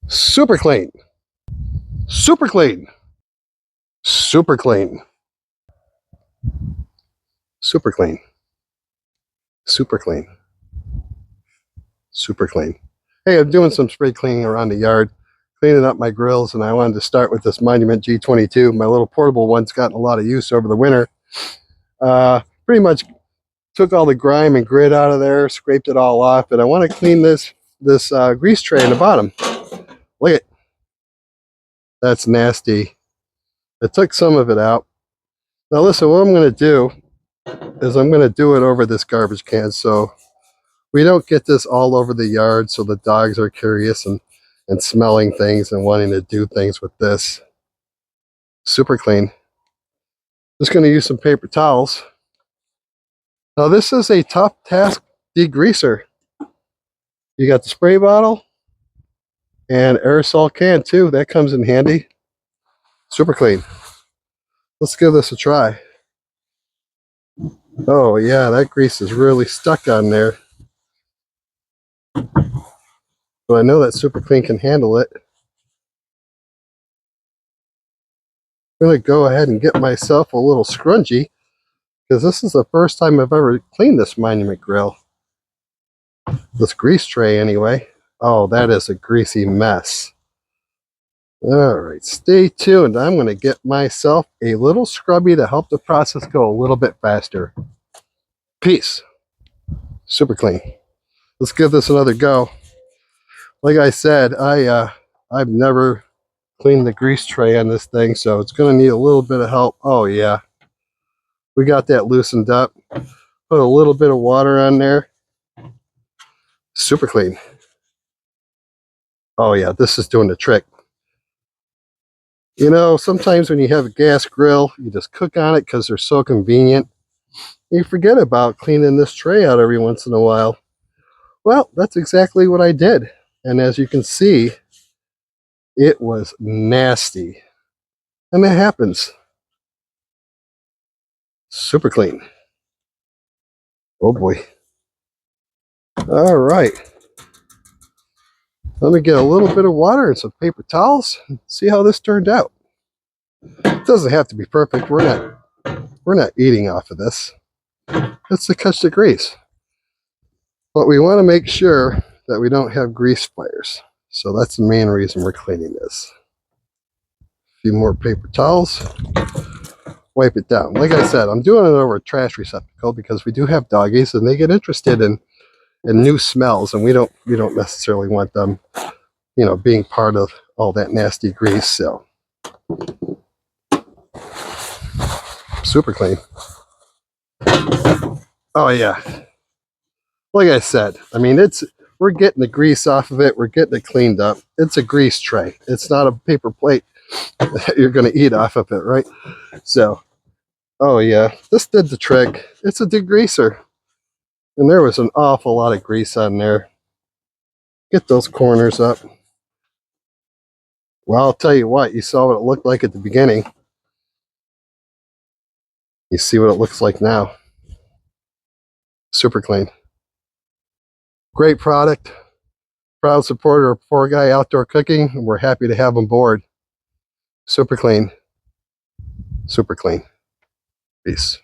Super clean. Super clean. Super clean. Super clean. Super clean. Super clean. Hey, I'm doing some spray cleaning around the yard, cleaning up my grills, and I wanted to start with this Monument G22. My little portable one's gotten a lot of use over the winter. Pretty much took all the grime and grit out of there, scraped it all off, and I want to clean this grease tray in the bottom. Look at, that's nasty. I took some of it out. Now listen, what I'm going to do is I'm going to do it over this garbage can so we don't get this all over the yard, so the dogs are curious and smelling things and wanting to do things with this. Super clean. Just going to use some paper towels. Now this is a tough task degreaser. You got the spray bottle and aerosol can too. That comes in handy. Super clean. Let's give this a try. Oh yeah, that grease is really stuck on there. But I know that Super Clean can handle it. I'm going to go ahead and get myself a little scrunchie, because this is the first time I've ever cleaned this Monument grill. This grease tray anyway. Oh, that is a greasy mess. Alright, stay tuned. I'm going to get myself a little scrubby to help the process go a little bit faster. Peace. Super clean. Let's give this another go. Like I said, I've never cleaned the grease tray on this thing, so it's going to need a little bit of help. Oh yeah. We got that loosened up. Put a little bit of water on there. Super clean. Oh yeah, this is doing the trick. You know, sometimes when you have a gas grill, you just cook on it because they're so convenient. You forget about cleaning this tray out every once in a while. Well, that's exactly what I did. And as you can see, it was nasty. And that happens. Super clean. Oh boy. All right. Let me get a little bit of water and some paper towels and see how this turned out. It doesn't have to be perfect. We're not eating off of this. It's to catch the grease. But we want to make sure that we don't have grease fires. So that's the main reason we're cleaning this. A few more paper towels. Wipe it down. Like I said, I'm doing it over a trash receptacle because we do have doggies and they get interested in new smells, and we don't necessarily want them, you know, being part of all that nasty grease. So super clean. Oh yeah. Like I said, I mean, we're getting the grease off of it. We're getting it cleaned up. It's a grease tray. It's not a paper plate that you're going to eat off of it, right? So, oh yeah, this did the trick. It's a degreaser. And there was an awful lot of grease on there. Get those corners up. Well, I'll tell you what, you saw what it looked like at the beginning. You see what it looks like now. Super clean. Great product. Proud supporter of 4Guy Outdoor Cooking, and we're happy to have them aboard. Super clean. Super clean. Peace.